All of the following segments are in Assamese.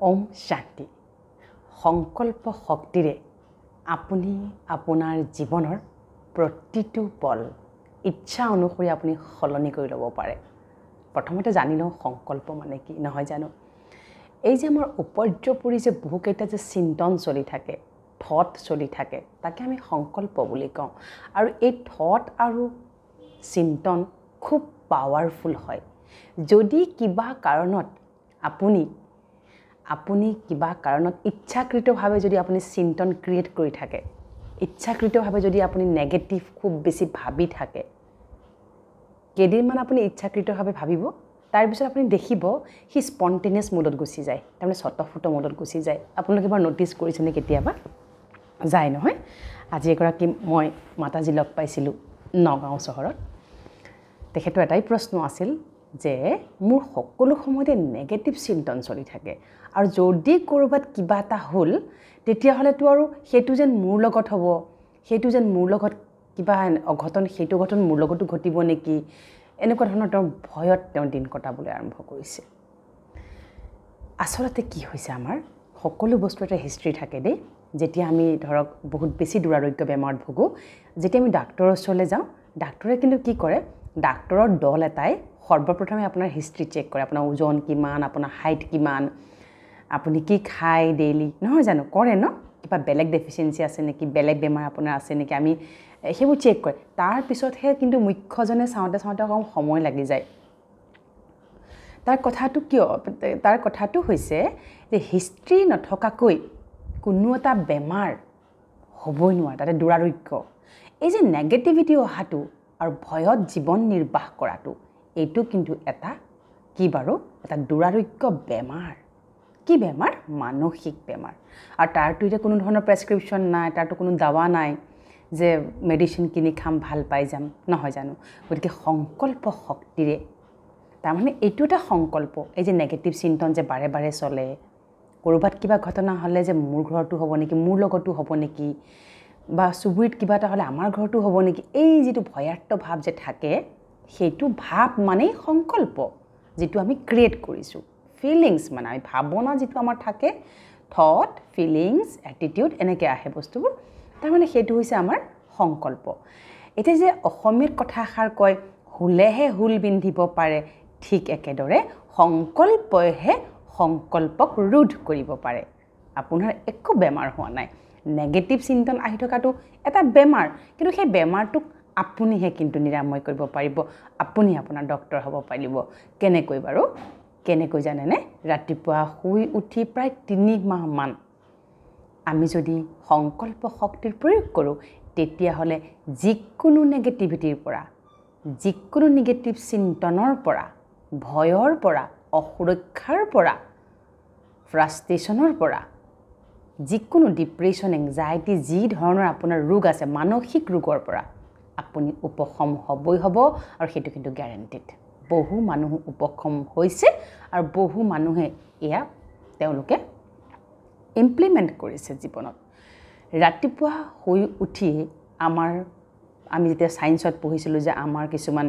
ওম শান্তি সংকল্প শক্তিৰে আপুনি আপোনাৰ জীৱনৰ প্ৰতিটো পল ইচ্ছা অনুসৰি আপুনি সলনি কৰি ল'ব পাৰে। প্ৰথমতে জানি লওঁ সংকল্প মানে কি নহয় জানো। এই যে আমাৰ উপৰ্যপৰি যে বহুকেইটা যে চিন্তন চলি থাকে, থট চলি থাকে, তাকে আমি সংকল্প বুলি কওঁ। আৰু এই থট আৰু চিন্তন খুব পাৱাৰফুল হয়। যদি কিবা কাৰণত আপুনি কিবা কাৰণত ইচ্ছাকৃতভাৱে যদি আপুনি চিন্তন ক্ৰিয়েট কৰি থাকে, ইচ্ছাকৃতভাৱে যদি আপুনি নেগেটিভ খুব বেছি ভাবি থাকে, কেইদিনমান আপুনি ইচ্ছাকৃতভাৱে ভাবিব, তাৰপিছত আপুনি দেখিব সি স্পণ্টেনিয়াছ মুডত গুচি যায়, তাৰমানে স্বতঃফুৰ্ত মুডত গুচি যায়। আপোনালোকে এবাৰ ন'টিছ কৰিছেনে কেতিয়াবা? যায় নহয়। আজি এগৰাকী মই মাতাজী লগ পাইছিলোঁ নগাঁও চহৰত। তেখেতৰ এটাই প্ৰশ্ন আছিল যে মোৰ সকলো সময়তে নেগেটিভ চিন্তন চলি থাকে, আৰু যদি ক'ৰবাত কিবা এটা হ'ল তেতিয়াহ'লেতো আৰু সেইটো যেন মোৰ লগত হ'ব, সেইটো যেন মোৰ লগত কিবা অঘটন, সেইটো অঘটন মোৰ লগতো ঘটিব নেকি, এনেকুৱা ধৰণৰ তেওঁৰ ভয়ত তেওঁ দিন কটাবলৈ আৰম্ভ কৰিছে। আচলতে কি হৈছে, আমাৰ সকলো বস্তু এটা হিষ্ট্ৰী থাকে দেই। যেতিয়া আমি ধৰক বহুত বেছি দুৰাৰোগ্য বেমাৰত ভোগোঁ, যেতিয়া আমি ডাক্তৰৰ ওচৰলৈ যাওঁ, ডাক্তৰে কিন্তু কি কৰে, ডাক্তৰৰ দল এটাই সৰ্বপ্ৰথমে আপোনাৰ হিষ্ট্ৰী চেক কৰে। আপোনাৰ ওজন কিমান, আপোনাৰ হাইট কিমান, আপুনি কি খায় ডেইলি, নহয় জানো, কৰে ন? কিবা বেলেগ ডেফিচিয়েঞ্চি আছে নেকি, বেলেগ বেমাৰ আপোনাৰ আছে নেকি, আমি সেইবোৰ চেক কৰে। তাৰপিছতহে কিন্তু মুখ্যজনে চাওঁতে অকণ সময় লাগি যায়। তাৰ কথাটো হৈছে যে হিষ্ট্ৰী নথকাকৈ কোনো এটা বেমাৰ হ'বই নোৱাৰে, তাতে দুৰাৰোগ্য। এই যে নেগেটিভিটি অহাটো আৰু ভয়ত জীৱন নিৰ্বাহ কৰাটো, এইটো কিন্তু এটা কি বাৰু, এটা দুৰাৰোগ্য বেমাৰ। কি বেমাৰ? মানসিক বেমাৰ। আৰু তাৰতো এতিয়া কোনো ধৰণৰ প্ৰেছক্ৰিপশ্যন নাই, তাৰতো কোনো দাৱা নাই যে মেডিচিন কিনি খাম ভাল পাই যাম, নহয় জানো। গতিকে সংকল্প শক্তিৰে, তাৰমানে এইটো এটা সংকল্প। এই যে নেগেটিভ চিন্তন যে বাৰে বাৰে চলে, ক'ৰবাত কিবা ঘটনা হ'লে যে মোৰ ঘৰতো হ'ব নেকি, মোৰ লগতো হ'ব নেকি, বা চুবুৰীত কিবা এটা হ'লে আমাৰ ঘৰতো হ'ব নেকি, এই যিটো ভয়াৰ্থ ভাৱ যে থাকে, সেইটো ভাৱ মানেই সংকল্প, যিটো আমি ক্ৰিয়েট কৰিছোঁ। ফিলিংছ মানে আমি ভাৱনা যিটো আমাৰ থাকে, থট, ফিলিংছ, এটিটিউড, এনেকৈ আহে বস্তুবোৰ, তাৰমানে সেইটো হৈছে আমাৰ সংকল্প। এতিয়া যে অসমীয়াত কথা এষাৰ কয়, হুলেহে হুল বিন্ধিব পাৰে, ঠিক একেদৰে সংকল্পইহে সংকল্পক ৰোধ কৰিব পাৰে। আপোনাৰ একো বেমাৰ হোৱা নাই। নেগেটিভ চিন্তন আহি থকাটো এটা বেমাৰ, কিন্তু সেই বেমাৰটোক আপুনিহে কিন্তু নিৰাময় কৰিব পাৰিব, আপুনি আপোনাৰ ডক্তৰ হ'ব পাৰিব। কেনেকৈ বাৰু? কেনেকৈ জানেনে? ৰাতিপুৱা শুই উঠি প্ৰায় 3 মাহমান আমি যদি সংকল্প শক্তিৰ প্ৰয়োগ কৰোঁ, তেতিয়াহ'লে যিকোনো নেগেটিভিটিৰ পৰা, যিকোনো নেগেটিভ চিন্তনৰ পৰা, ভয়ৰ পৰা, অসুৰক্ষাৰ পৰা, ফ্ৰাষ্ট্ৰেশ্যনৰ পৰা, যিকোনো ডিপ্ৰেশ্যন, এংজাইটি, যি ধৰণৰ আপোনাৰ ৰোগ আছে, মানসিক ৰোগৰ পৰা আপুনি উপশম হ'বই হ'ব, আৰু সেইটো কিন্তু গেৰাণ্টিড। বহু মানুহ উপশম হৈছে, আৰু বহু মানুহে এয়া তেওঁলোকে ইমপ্লিমেণ্ট কৰিছে জীৱনত। ৰাতিপুৱা শুই উঠি আমি যেতিয়া ছায়েন্সত পঢ়িছিলোঁ যে আমাৰ কিছুমান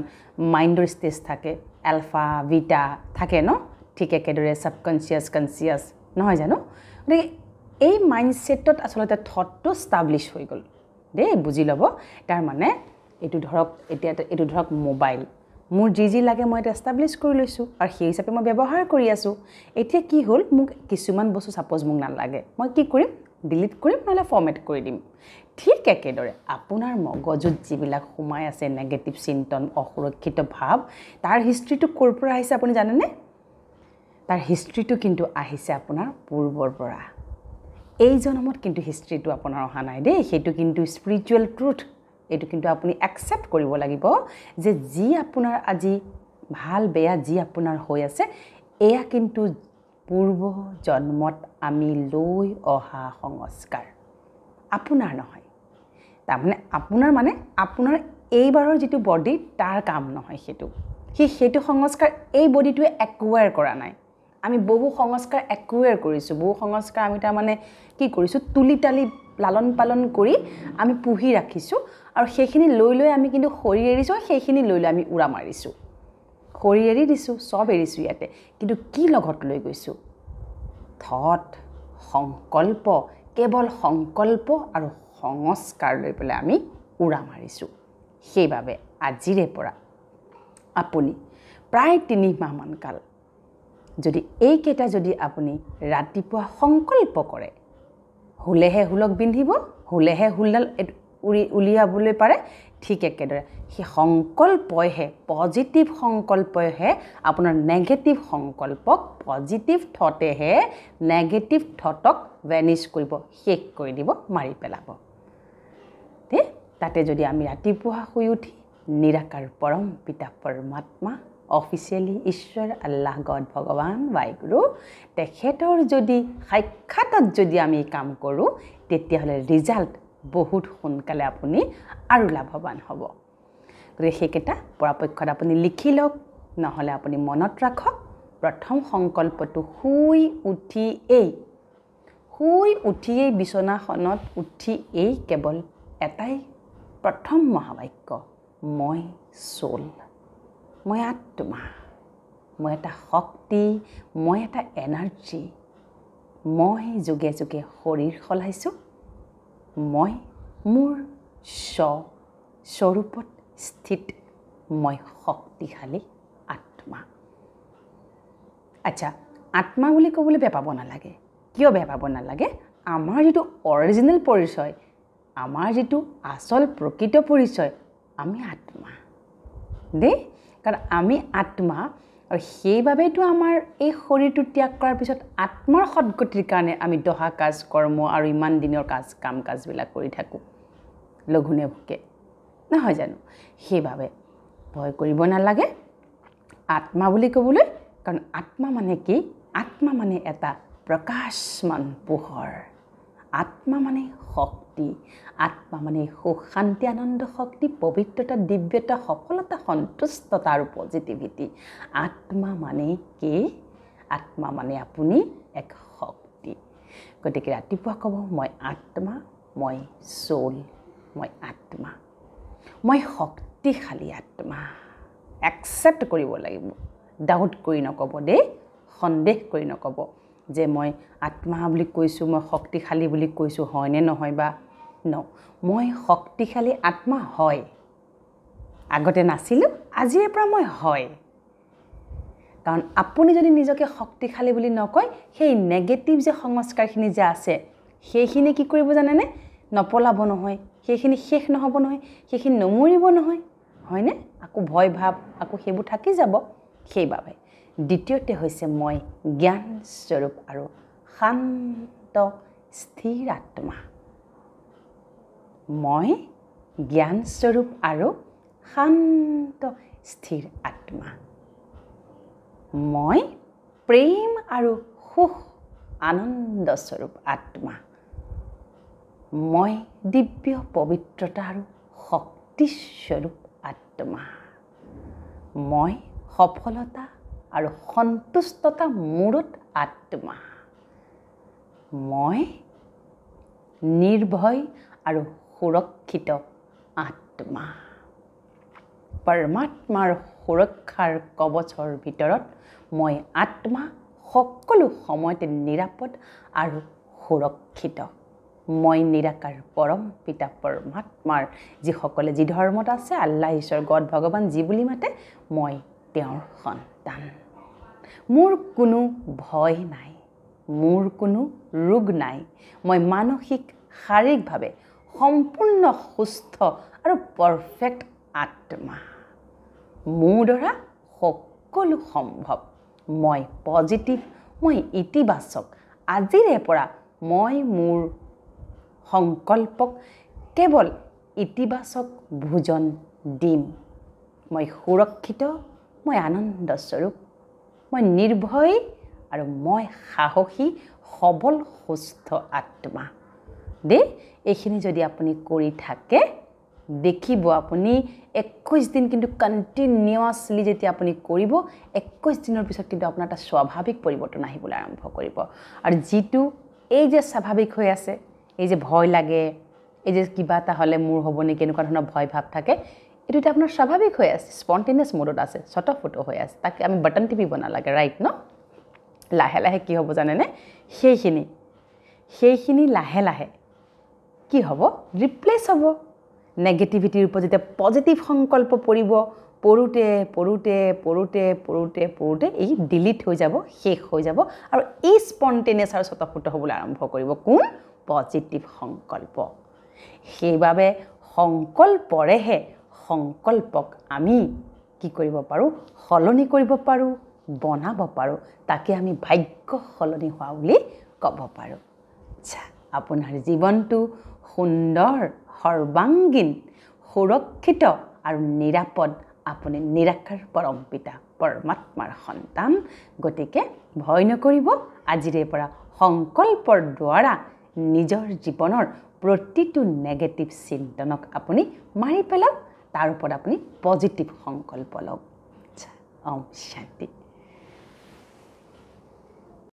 মাইণ্ডৰ ষ্টেজ থাকে, এলফা, বিটা থাকে ন, ঠিক একেদৰে ছাবকনচিয়াছ, কনচিয়াছ, নহয় জানো। গতিকে এই মাইণ্ডছেটত আচলতে থটটো ষ্টাব্লিছ হৈ গ'ল দেই, বুজি ল'ব। তাৰমানে এইটো ধৰক মোবাইল, মোৰ যি লাগে মই এটা এষ্টাব্লিছ কৰি লৈছোঁ, আৰু সেই হিচাপে মই ব্যৱহাৰ কৰি আছোঁ। এতিয়া কি হ'ল, মোক কিছুমান বস্তু ছাপ'জ মোক নালাগে, মই কি কৰিম, ডিলিট কৰিম, নহ'লে ফৰ্মেট কৰি দিম। ঠিক একেদৰে আপোনাৰ মগজুত যিবিলাক সোমাই আছে নেগেটিভ চিন্তন, অসুৰক্ষিত ভাৱ, তাৰ হিষ্ট্ৰীটো ক'ৰ পৰা আহিছে আপুনি জানেনে? তাৰ হিষ্ট্ৰীটো কিন্তু আহিছে আপোনাৰ পূৰ্বৰ পৰা। এই জন্মত কিন্তু হিষ্ট্ৰীটো আপোনাৰ অহা নাই দেই, সেইটো কিন্তু স্পিৰিচুৱেল ট্ৰুথ। এইটো কিন্তু আপুনি একচেপ্ট কৰিব লাগিব যে যি আপোনাৰ আজি ভাল বেয়া যি আপোনাৰ হৈ আছে, এয়া কিন্তু পূৰ্ব জন্মত আমি লৈ অহা সংস্কাৰ, আপোনাৰ নহয়। তাৰমানে আপোনাৰ এইবাৰৰ যিটো বডি, তাৰ কাম নহয় সেইটো। সেইটো সংস্কাৰ এই বডিটোৱে একুৱায়াৰ কৰা নাই। আমি বহু সংস্কাৰ একুৱায়াৰ কৰিছোঁ, বহু সংস্কাৰ আমি তাৰমানে কি কৰিছোঁ, তুলি তালি লালন পালন কৰি আমি পুহি ৰাখিছোঁ, আৰু সেইখিনি লৈ আমি কিন্তু শৰীৰ এৰিছোঁ, সেইখিনি লৈ আমি উৰা মাৰিছোঁ। শৰীৰ এৰি দিছোঁ, চব এৰিছোঁ ইয়াতে, কিন্তু কি লগত লৈ গৈছোঁ? থট সংকল্প কেৱল সংকল্প আৰু সংস্কাৰ লৈ পেলাই আমি উৰা মাৰিছোঁ সেইবাবে আজিৰে পৰা আপুনি প্ৰায় 3 মাহমান কাল যদি এইকেইটা যদি আপুনি ৰাতিপুৱা সংকল্প কৰে হুলেহে হুলক পিন্ধিব হুলেহে হুলডাল উলিয়াবলৈ পাৰে ঠিক একেদৰে সেই সংকল্পইহে পজিটিভ সংকল্পইহে আপোনাৰ নেগেটিভ সংকল্পক পজিটিভ থটেহে নেগেটিভ থটক ভেনিছ কৰিব শেষ কৰি দিব মাৰি পেলাব দেই তাতে যদি আমি ৰাতিপুৱা শুই উঠি নিৰাকাৰ পৰম পিতা পৰমাত্মা অফিচিয়েলি ঈশ্বৰ আল্লাহ গড ভগৱান বাইগুৰু তেখেতৰ যদি সাক্ষাতত যদি আমি কাম কৰোঁ তেতিয়াহ'লে ৰিজাল্ট বহুত সোনকালে আপুনি আৰু লাভৱান হ'ব গতিকে সেইকেইটা পৰাপক্ষত আপুনি লিখি লওক নহ'লে আপুনি মনত ৰাখক প্ৰথম সংকল্পটো শুই উঠিয়েই বিচনাখনত উঠিয়েই কেৱল এটাই প্ৰথম মহাবাক্য মই সোল মই আত্মা মই এটা শক্তি মই এটা এনাৰ্জি মই যোগে যোগে শৰীৰ সলাইছোঁ মই মোৰ স্বৰূপত স্থিত মই শক্তিশালী আত্মা আচ্ছা আত্মা বুলি ক'বলৈ বেয়া পাব নালাগে কিয় বেয়া পাব নালাগে আমাৰ যিটো অৰিজিনেল পৰিচয় আমাৰ যিটো আচল প্ৰকৃত পৰিচয় আমি আত্মা দেই কাৰণ আমি আত্মা আৰু সেইবাবেতো আমাৰ এই শৰীৰটো ত্যাগ কৰাৰ পিছত আত্মাৰ সদ্গতিৰ কাৰণে আমি দহা কাজ কৰ্ম আৰু ইমান দিনৰ কাম কাজবিলাক কৰি থাকোঁ লঘোণে ভোকে নহয় জানো সেইবাবে ভয় কৰিব নালাগে আত্মা বুলি ক'বলৈ কাৰণ আত্মা মানে কি আত্মা মানে এটা প্ৰকাশমান পোহৰ আত্মা মানে শক্তি আত্মা মানে সুখ শান্তি আনন্দ শক্তি পবিত্ৰতা দিব্যতা সফলতা সন্তুষ্টতা আৰু পজিটিভিটি আত্মা মানে কি আত্মা মানে আপুনি এক শক্তি গতিকে ৰাতিপুৱা ক'ব মই আত্মা মই সোল মই আত্মা মই শক্তিশালী আত্মা একচেপ্ট কৰিব লাগিব ডাউট কৰি নক'ব দেই সন্দেহ কৰি নক'ব যে মই আত্মা বুলি কৈছোঁ মই শক্তিশালী বুলি কৈছোঁ হয়নে নহয় বা মই শক্তিশালী আত্মা হয় আগতে নাছিলোঁ আজিৰে পৰা মই হয় কাৰণ আপুনি যদি নিজকে শক্তিশালী বুলি নকয় সেই নেগেটিভ যে সংস্কাৰখিনি যে আছে সেইখিনি কি কৰিব জানেনে নপলাব নহয় সেইখিনি শেষ নহ'ব নহয় সেইখিনি নমৰিব নহয় হয়নে আকৌ ভয় ভাৱ আকৌ সেইবোৰ থাকি যাব সেইবাবে দ্বিতীয়তে হৈছে মই জ্ঞান স্বৰূপ আৰু শান্ত স্থিৰ আত্মা মই জ্ঞান স্বৰূপ আৰু শান্ত স্থিৰ আত্মা মই প্ৰেম আৰু সুখ আনন্দ স্বৰূপ আত্মা মই দিব্য পবিত্ৰতা আৰু শক্তি স্বৰূপ আত্মা মই সফলতা আৰু সন্তুষ্টতা মূৰত আত্মা মই নিৰ্ভয় আৰু সুৰক্ষিত আত্মা পৰমাত্মাৰ সুৰক্ষাৰ কৱচৰ ভিতৰত মই আত্মা সকলো সময়তে নিৰাপদ আৰু সুৰক্ষিত মই নিৰাকাৰ পৰম পিতা পৰমাত্মাৰ যিসকলে যি ধৰ্মত আছে আল্লাহ ঈশ্বৰ গড ভগৱান যি বুলি মাতে মই তেওঁৰ সন্তান মোৰ কোনো ভয় নাই মোৰ কোনো ৰোগ নাই মই মানসিক শাৰীৰিকভাৱে সম্পূৰ্ণ সুস্থ আৰু পাৰফেক্ট আত্মা মোৰ দ্বাৰা সকলো সম্ভৱ মই পজিটিভ মই ইতিবাচক আজিৰে পৰা মই মোৰ সংকল্পক কেৱল ইতিবাচক ভোজন দিম মই সুৰক্ষিত মই আনন্দ স্বৰূপ মই নিৰ্ভয় আৰু মই সাহসী সবল সুস্থ আত্মা দেই এইখিনি যদি আপুনি কৰি থাকে দেখিব আপুনি 21 দিন কিন্তু কণ্টিনিউয়াছলি যেতিয়া আপুনি কৰিব 21 দিনৰ পিছত কিন্তু আপোনাৰ এটা স্বাভাৱিক পৰিৱৰ্তন আহিবলৈ আৰম্ভ কৰিব আৰু যিটো এই যে স্বাভাৱিক হৈ আছে এই যে ভয় লাগে এই যে কিবা এটা হ'লে মোৰ হ'ব নেকি এনেকুৱা ধৰণৰ ভয় ভাৱ থাকে এইটো এটা আপোনাৰ স্বাভাৱিক হৈ আছে স্পন্টেনিয়াছ মোডত আছে ছটফট হৈ আছে তাকে আমি বাটন টিপিব নালাগে ৰাইট ন লাহে লাহে কি হ'ব জানেনে সেইখিনি লাহে লাহে কি হ'ব ৰিপ্লেচ হ'ব নেগেটিভিটিৰ ওপৰত যেতিয়া পজিটিভ সংকল্প পৰোতে এই ডিলিট হৈ যাব শেষ হৈ যাব আৰু এই স্পন্টেনিয়াছ আৰু স্বতঃস্ফূৰ্ত হ'বলৈ আৰম্ভ কৰিব কোন পজিটিভ সংকল্প সেইবাবে সংকল্পৰেহে সংকল্পক আমি কি কৰিব পাৰোঁ সলনি কৰিব পাৰোঁ বনাব পাৰোঁ তাকে আমি ভাগ্য সলনি হোৱা বুলি ক'ব পাৰোঁ আচ্ছা আপোনাৰ জীৱনটো সুন্দৰ সৰ্বাংগীন সুৰক্ষিত আৰু নিৰাপদ আপুনি নিৰাকাৰ পৰম পিতা পৰমাত্মাৰ সন্তান গতিকে ভয় নকৰিব আজিৰে পৰা সংকল্পৰ দ্বাৰা নিজৰ জীৱনৰ প্ৰতিটো নেগেটিভ চিন্তনক আপুনি মাৰি পেলাওক তাৰ ওপৰত আপুনি পজিটিভ সংকল্প লওক আচ্ছা ওম শান্তি